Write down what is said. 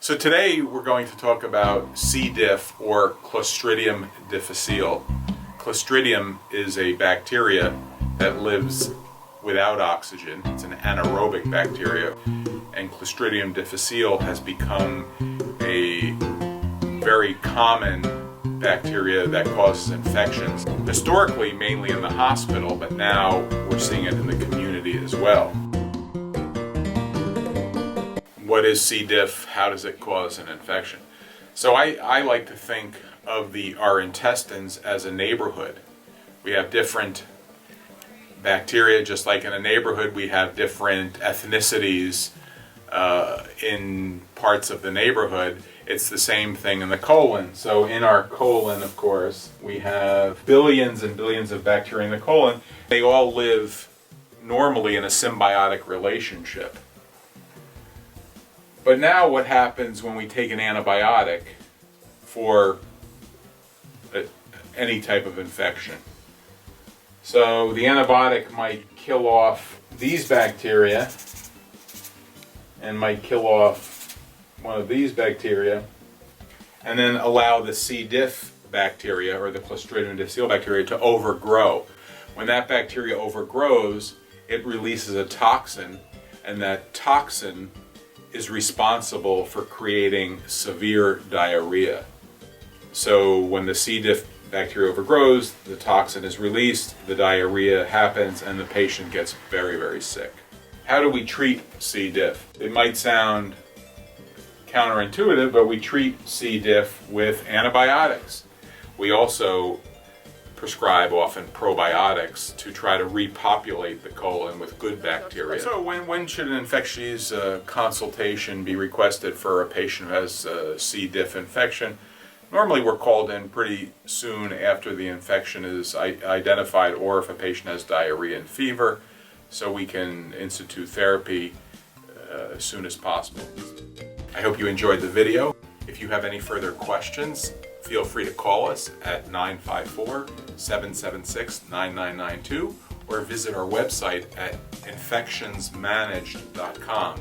So today we're going to talk about C. diff or Clostridium difficile. Clostridium is a bacteria that lives without oxygen. It's an anaerobic bacteria, and Clostridium difficile has become a very common bacteria that causes infections, historically mainly in the hospital, but now we're seeing it in the community as well. What is C. diff? How does it cause an infection? So I like to think of our intestines as a neighborhood. We have different bacteria, just like in a neighborhood we have different ethnicities in parts of the neighborhood. It's the same thing in the colon. So in our colon, of course, we have billions and billions of bacteria in the colon. They all live normally in a symbiotic relationship. But now what happens when we take an antibiotic for any type of infection? So the antibiotic might kill off these bacteria and might kill off one of these bacteria, and then allow the C. diff bacteria or the Clostridium difficile bacteria to overgrow. When that bacteria overgrows, it releases a toxin, and that toxin is responsible for creating severe diarrhea. So when the C. diff bacteria overgrows, the toxin is released, the diarrhea happens, and the patient gets very, very sick. How do we treat C. diff? It might sound counterintuitive, but we treat C. diff with antibiotics. We also prescribe often probiotics to try to repopulate the colon with good bacteria. So when should an infectious consultation be requested for a patient who has C. diff infection? Normally we're called in pretty soon after the infection is identified, or if a patient has diarrhea and fever, so we can institute therapy as soon as possible. I hope you enjoyed the video. If you have any further questions, feel free to call us at 954-776-9992 or visit our website at infectionsmanaged.com.